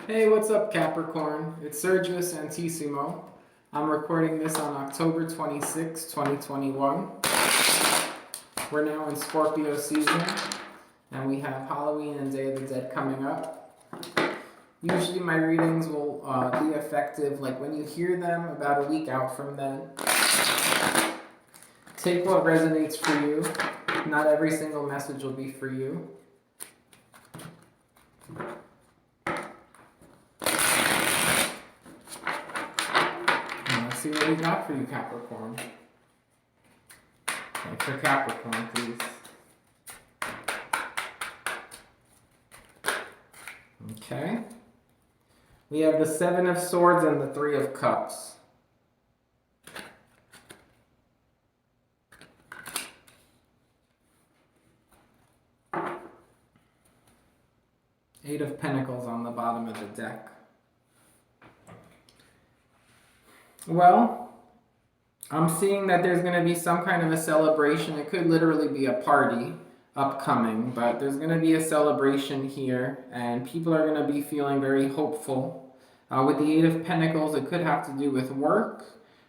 Hey, what's up, Capricorn? It's Sergio.Santissimo. I'm recording this on October 26, 2021. We're now in Scorpio season, and we have Halloween and Day of the Dead coming up. Usually my readings will be effective like when you hear them about a week out from then. Take what resonates for you. Not every single message will be for you. Let's see what we got for you, Capricorn. Okay, for Capricorn, please. Okay. We have the Seven of Swords and the Three of Cups. Eight of Pentacles on the bottom of the deck. Well, I'm seeing that there's going to be some kind of a celebration. It could literally be a party upcoming, but there's going to be a celebration here, and people are going to be feeling very hopeful. With the Eight of Pentacles, it could have to do with work.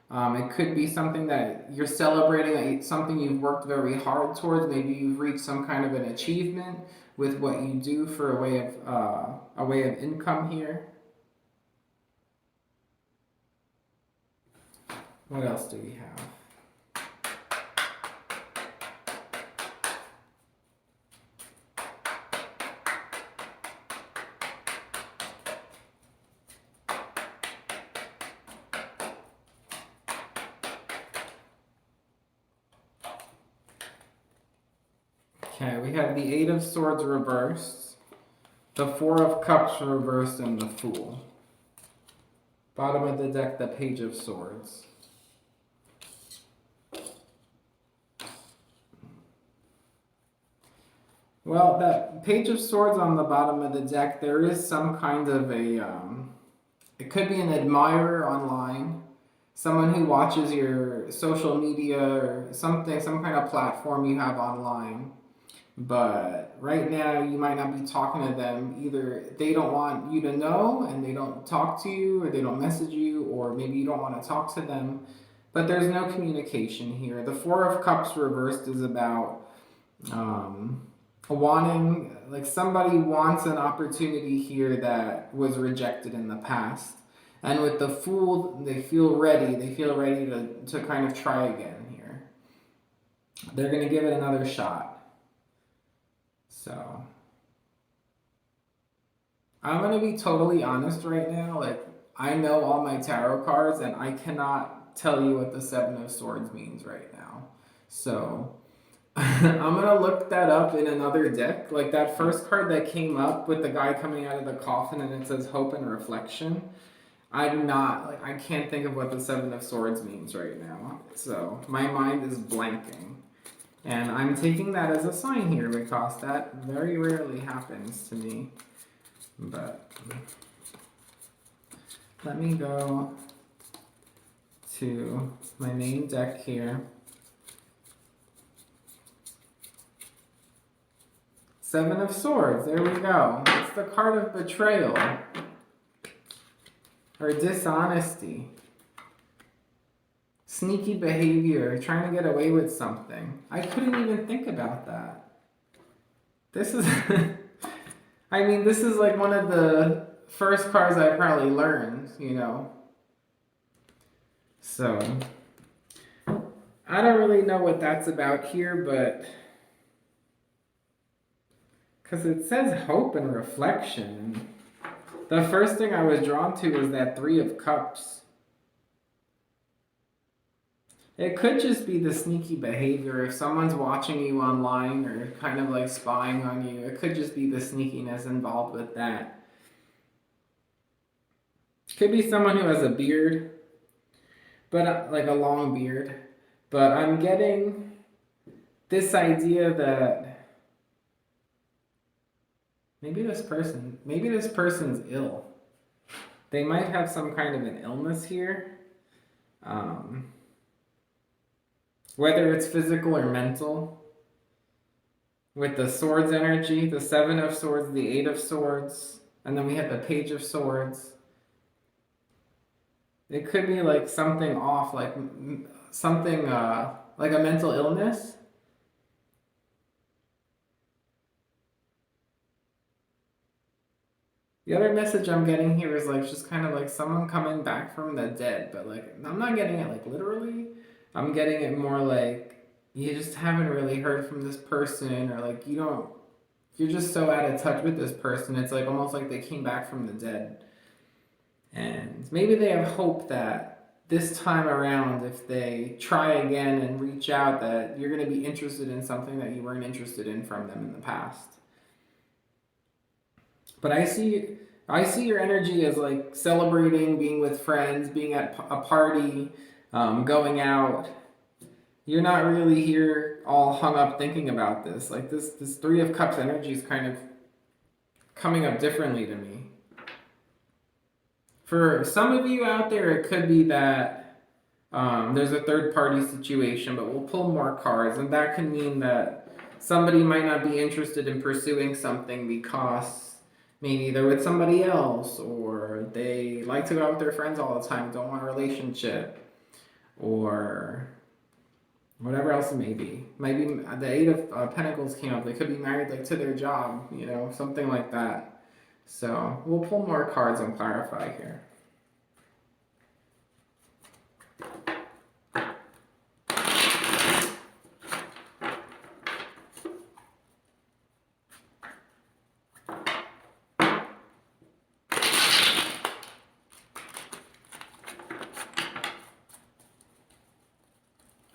It could be something that you're celebrating, something you've worked very hard towards. Maybe you've reached some kind of an achievement with what you do for a way of income here. What else do we have? Okay, we have the Eight of Swords reversed, the Four of Cups reversed, and the Fool. Bottom of the deck, the Page of Swords. Well, that Page of Swords on the bottom of the deck, there is some kind of it could be an admirer online, someone who watches your social media or something, some kind of platform you have online. But right now, you might not be talking to them. Either they don't want you to know and they don't talk to you, or they don't message you, or maybe you don't want to talk to them. But there's no communication here. The Four of Cups reversed is about wanting, like somebody wants an opportunity here that was rejected in the past. And with the Fool, they feel ready. They feel ready to kind of try again here. They're going to give it another shot. So, I'm going to be totally honest right now. Like, I know all my tarot cards, and I cannot tell you what the Seven of Swords means right now. So, I'm going to look that up in another deck. Like, that first card that came up with the guy coming out of the coffin and it says hope and reflection. I can't think of what the Seven of Swords means right now. So, my mind is blanking. And I'm taking that as a sign here because that very rarely happens to me. But let me go to my main deck here. Seven of Swords, there we go. It's the card of betrayal or dishonesty. Sneaky behavior, trying to get away with something. I couldn't even think about that. This is, I mean, this is like one of the first cards I probably learned, you know. So, I don't really know what that's about here, but, because it says hope and reflection. The first thing I was drawn to was that Three of Cups. It could just be the sneaky behavior. If someone's watching you online or kind of like spying on you, it could just be the sneakiness involved with that. Could be someone who has a beard, but like a long beard. But I'm getting this idea that maybe this person's ill. They might have some kind of an illness here. Whether it's physical or mental. With the Swords energy, the Seven of Swords, the Eight of Swords, And then we had the Page of Swords. It could be like something off, like something like a mental illness. The other message I'm getting here is like just kind of like someone coming back from the dead, but like I'm not getting it like literally. I'm getting it more like you just haven't really heard from this person, or like you don't, you're just so out of touch with this person. It's like almost like they came back from the dead. And maybe they have hope that this time around, if they try again and reach out, that you're going to be interested in something that you weren't interested in from them in the past. But I see your energy as like celebrating, being with friends, being at a party, going out. You're not really here all hung up thinking about this. Like this Three of Cups energy is kind of coming up differently to me. For some of you out there, it could be that there's a third party situation, but we'll pull more cards, and that can mean that somebody might not be interested in pursuing something because maybe they're with somebody else, or they like to go out with their friends all the time, don't want a relationship, or whatever else it may be. Maybe the Eight of Pentacles came up. They could be married like to their job, you know, something like that. So we'll pull more cards and clarify here.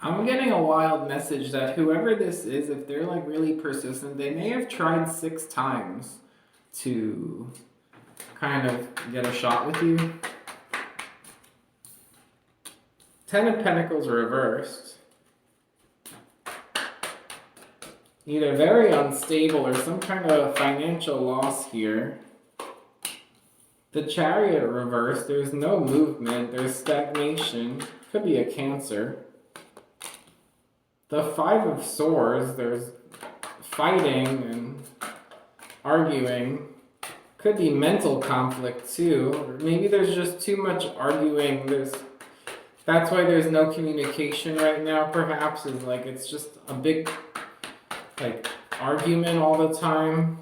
I'm getting a wild message that whoever this is, if they're like really persistent, they may have tried 6 times to kind of get a shot with you. 10 of Pentacles reversed. Either very unstable or some kind of financial loss here. The Chariot reversed. There's no movement. There's stagnation. Could be a Cancer. The Five of Swords. There's fighting and arguing. Could be mental conflict too. Or maybe there's just too much arguing. That's why there's no communication right now, perhaps, is like it's just a big like argument all the time.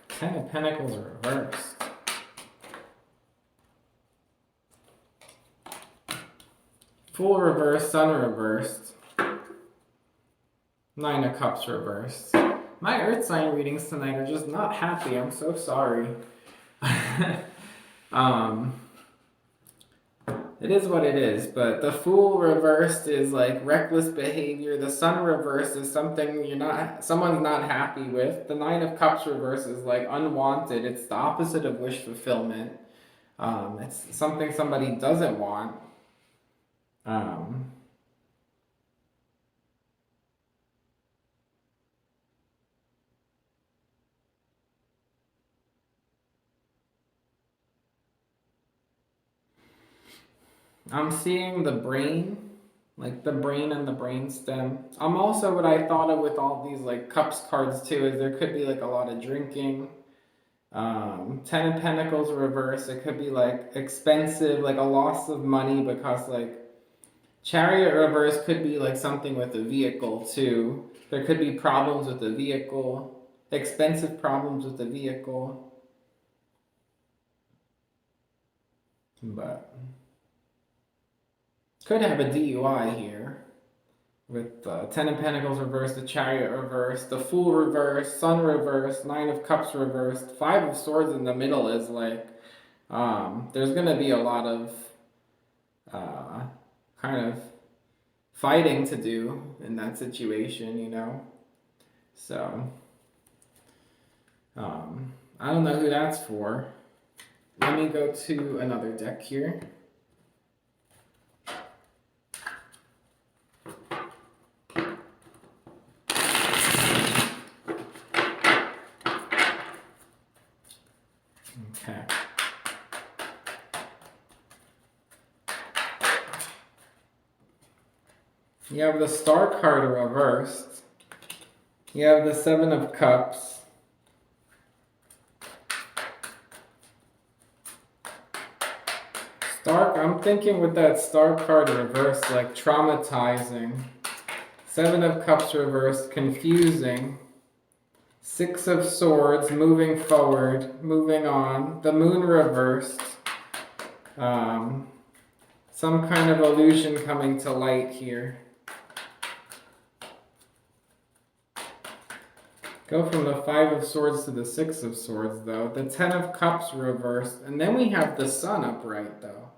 Ten of Pentacles reversed. Fool reversed, Sun reversed. 9 of Cups reversed. My Earth sign readings tonight are just not happy. I'm so sorry. It is what it is, but the Fool reversed is like reckless behavior. The Sun reversed is something someone's not happy with. The 9 of Cups reversed is like unwanted. It's the opposite of wish fulfillment. It's something somebody doesn't want. I'm seeing the brain, like the brain and the brain stem. I'm also, what I thought of with all these like cups cards too, is there could be like a lot of drinking. 10 of Pentacles reverse, it could be like expensive, like a loss of money, because like Chariot reverse could be like something with a vehicle too. There could be problems with the vehicle, expensive problems with the vehicle. But could have a DUI here with 10 of Pentacles reversed, the Chariot reversed, the Fool reversed, Sun reversed, 9 of Cups reversed, 5 of Swords in the middle is like there's going to be a lot of kind of fighting to do in that situation, you know? So I don't know who that's for. Let me go to another deck here. Okay. You have the Star card reversed. You have the Seven of Cups. I'm thinking with that Star card reversed, like traumatizing. Seven of Cups reversed, confusing. Six of Swords, moving forward, moving on. The Moon reversed. Some kind of illusion coming to light here. Go from the Five of Swords to the Six of Swords, though. The Ten of Cups reversed. And then we have the Sun upright, though.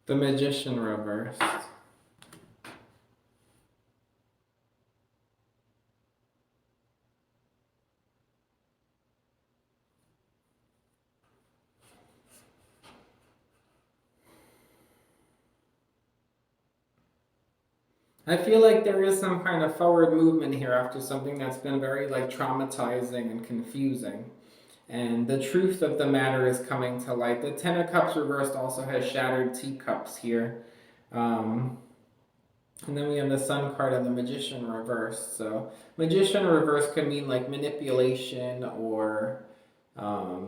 The Magician reversed. I feel like there is some kind of forward movement here after something that's been very like traumatizing and confusing. And the truth of the matter is coming to light. The Ten of Cups reversed also has shattered teacups here. And then we have the Sun card and the Magician reversed. So Magician reversed could mean like manipulation or I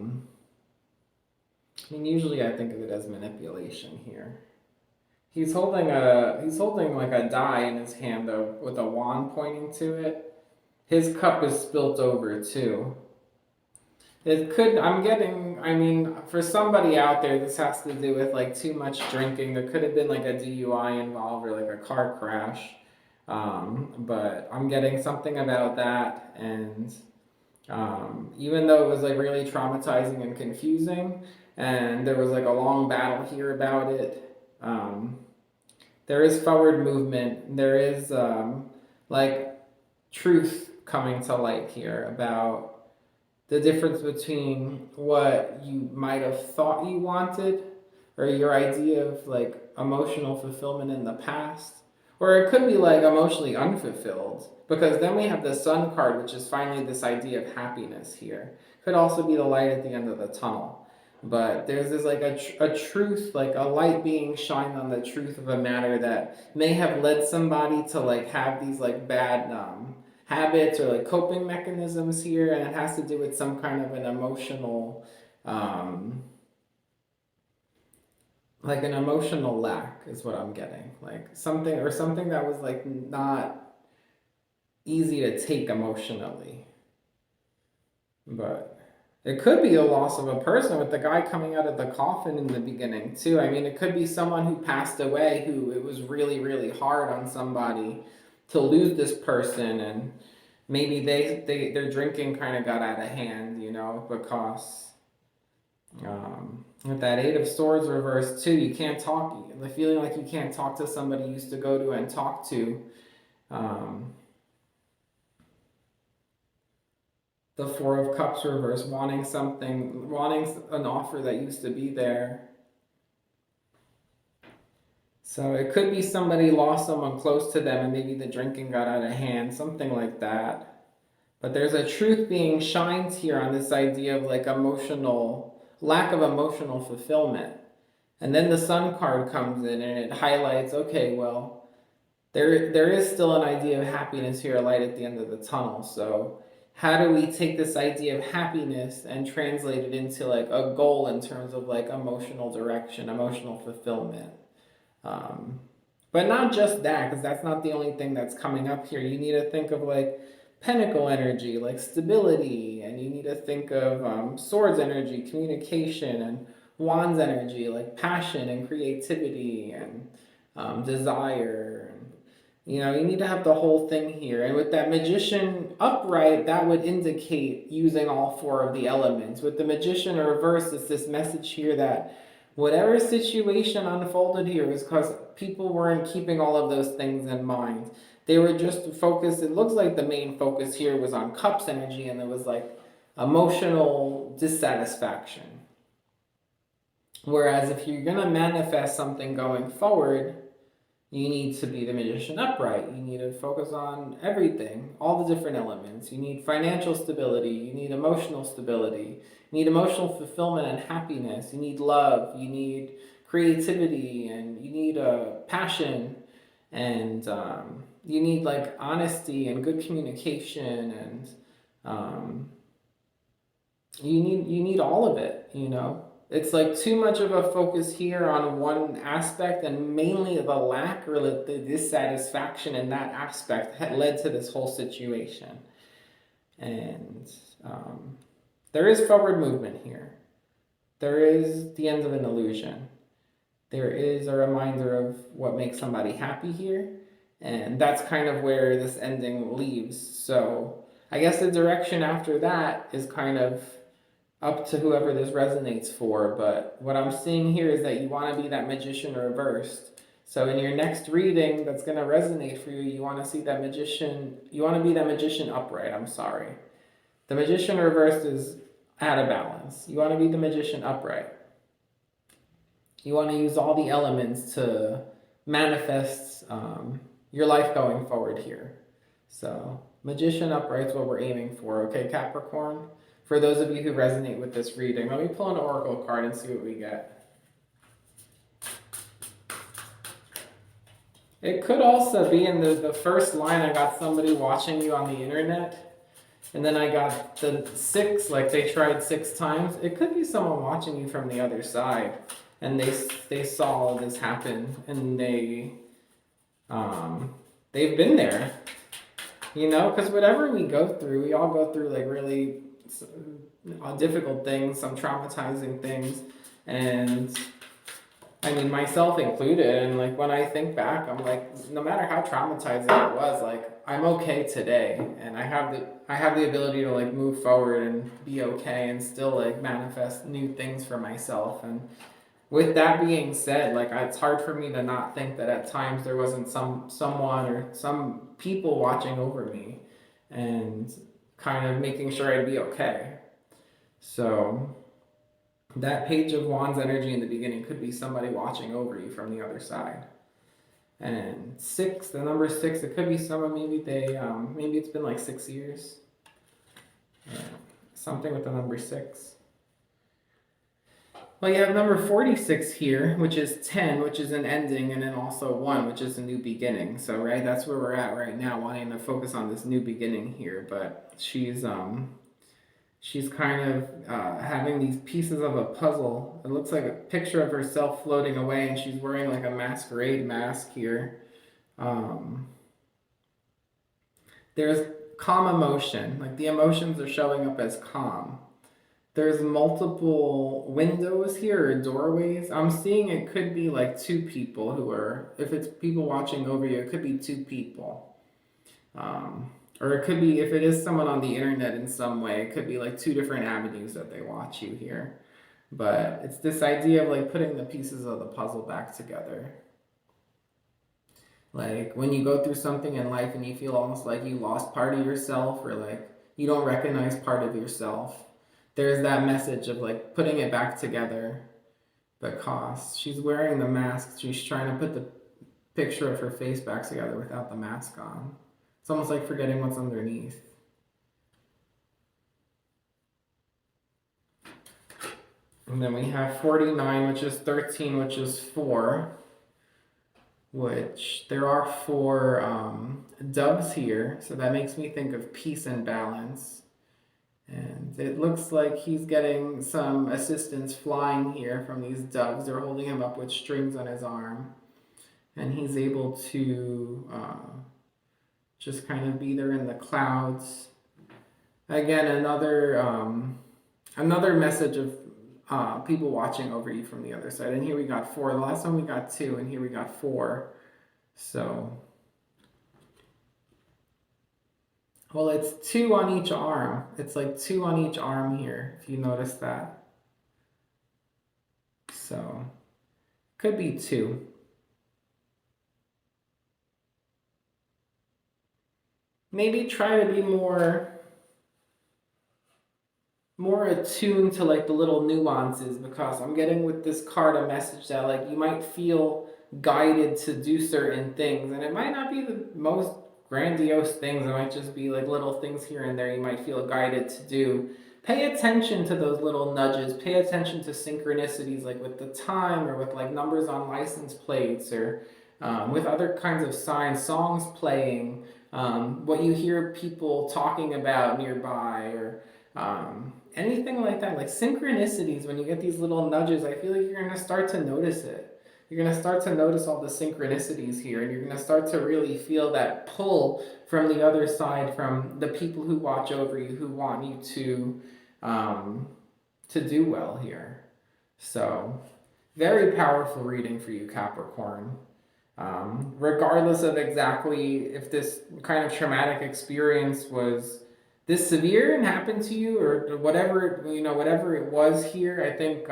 mean usually I think of it as manipulation here. He's holding like a die in his hand though, with a wand pointing to it. His cup is spilt over too. It could, I mean, for somebody out there, this has to do with like too much drinking. There could have been like a DUI involved or like a car crash. But I'm getting something about that. And even though it was like really traumatizing and confusing, and there was like a long battle here about it, there is forward movement. There is like truth coming to light here about the difference between what you might have thought you wanted or your idea of like emotional fulfillment in the past, or it could be like emotionally unfulfilled, because then we have the Sun card, which is finally this idea of happiness here. Could also be the light at the end of the tunnel, but there's this like a truth, like a light being shined on the truth of a matter that may have led somebody to like have these like bad habits or like coping mechanisms here, and it has to do with some kind of an emotional like an emotional lack is what I'm getting, like something that was like not easy to take emotionally. But it could be a loss of a person, with the guy coming out of the coffin in the beginning too. I mean, it could be someone who passed away, who it was really really hard on somebody to lose this person, and maybe their drinking kind of got out of hand, you know, because with that Eight of Swords reversed too, you can't talk. The feeling like you can't talk to somebody you used to go to and talk to. The Four of Cups reversed, wanting an offer that used to be there. So it could be somebody lost someone close to them and maybe the drinking got out of hand, something like that. But there's a truth being shined here on this idea of like lack of emotional fulfillment. And then the Sun card comes in and it highlights, okay, well, there is still an idea of happiness here, a light at the end of the tunnel. So how do we take this idea of happiness and translate it into like a goal in terms of like emotional direction, emotional fulfillment? But not just that, because that's not the only thing that's coming up here. You need to think of like Pentacle energy, like stability, and you need to think of Swords energy, communication, and Wands energy, like passion and creativity and desire. You know, you need to have the whole thing here. And with that Magician upright, that would indicate using all four of the elements. With the Magician reversed, it's this message here that whatever situation unfolded here is because people weren't keeping all of those things in mind. They were just focused. It looks like the main focus here was on Cups energy, and it was like emotional dissatisfaction. Whereas if you're going to manifest something going forward, you need to be the Magician upright. You need to focus on everything, all the different elements. You need financial stability. You need emotional stability. You need emotional fulfillment and happiness. You need love. You need creativity, and you need a passion, and you need like honesty and good communication, and you need all of it, you know. It's like too much of a focus here on one aspect, and mainly the lack or the dissatisfaction in that aspect had led to this whole situation. And there is forward movement here. There is the end of an illusion. There is a reminder of what makes somebody happy here, and that's kind of where this ending leaves. So I guess the direction after that is kind of up to whoever this resonates for, but what I'm seeing here is that you want to be that magician reversed. So in your next reading that's going to resonate for you, you want to see that magician, you want to be that magician upright, I'm sorry. The magician reversed is out of balance. You want to be the magician upright. You want to use all the elements to manifest your life going forward here. So magician upright is what we're aiming for, okay, Capricorn? For those of you who resonate with this reading, let me pull an oracle card and see what we get. It could also be in the first line, I got somebody watching you on the internet, and then I got the 6, like they tried 6 times. It could be someone watching you from the other side, and they saw this happen, and they've been there, you know, because whatever we go through, we all go through like really difficult things, some traumatizing things, and I mean myself included. And like when I think back, I'm like, no matter how traumatizing it was, like I'm okay today, and I have the ability to like move forward and be okay, and still like manifest new things for myself. And with that being said, like it's hard for me to not think that at times there wasn't someone or some people watching over me, and kind of making sure I'd be okay. So that Page of Wands energy in the beginning could be somebody watching over you from the other side. And 6, the number 6, it could be someone, maybe maybe it's been like 6 years. Yeah, something with the number 6. Well, you have number 46 here, which is 10, which is an ending, and then also 1, which is a new beginning. So, right, that's where we're at right now, wanting to focus on this new beginning here. But she's kind of having these pieces of a puzzle. It looks like a picture of herself floating away, and she's wearing like a masquerade mask here. There's calm emotion, like the emotions are showing up as calm. There's multiple windows here or doorways. I'm seeing it could be like 2 people who are, if it's people watching over you, it could be 2 people. Or it could be, if it is someone on the internet in some way, it could be like 2 different avenues that they watch you here. But it's this idea of like putting the pieces of the puzzle back together. Like when you go through something in life and you feel almost like you lost part of yourself, or like you don't recognize part of yourself, there's that message of like putting it back together. Because she's wearing the mask, she's trying to put the picture of her face back together without the mask on. It's almost like forgetting what's underneath. And then we have 49, which is 13, which is 4. Which there are 4 doves here, so that makes me think of peace and balance. And it looks like he's getting some assistance flying here from these doves. They're holding him up with strings on his arm. And he's able to just kind of be there in the clouds. Again, another message of people watching over you from the other side. And here we got 4. The last one we got 2, and here we got 4. So, well, it's 2 on each arm. It's like 2 on each arm here, if you notice that. So, could be 2. Maybe try to be more attuned to like the little nuances, because I'm getting with this card a message that like you might feel guided to do certain things, and it might not be the most grandiose things. It might just be like little things here and there you might feel guided to do pay attention to those little nudges. Pay attention to synchronicities, like with the time, or with like numbers on license plates, or with other kinds of signs, songs playing, what you hear people talking about nearby, or anything like that. Like synchronicities, when you get these little nudges, I feel like you're going to start to notice it. You're going to start to notice all the synchronicities here, and you're going to start to really feel that pull from the other side, from the people who watch over you, who want you to do well here. So, very powerful reading for you, Capricorn. Regardless of exactly if this kind of traumatic experience was this severe and happened to you, or whatever, whatever it was here, I think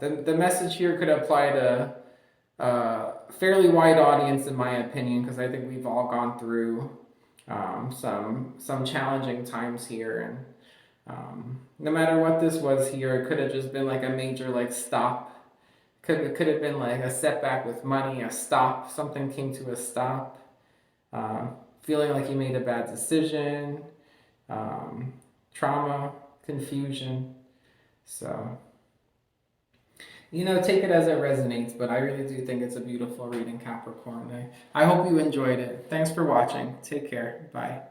the message here could apply to a fairly wide audience, in my opinion, because I think we've all gone through some challenging times here, and no matter what this was here, it could have just been like a major like stop. Could have been like a setback with money, a stop. Something came to a stop. Feeling like you made a bad decision, trauma, confusion. So, take it as it resonates, but I really do think it's a beautiful reading, Capricorn. I hope you enjoyed it. Thanks for watching. Take care. Bye.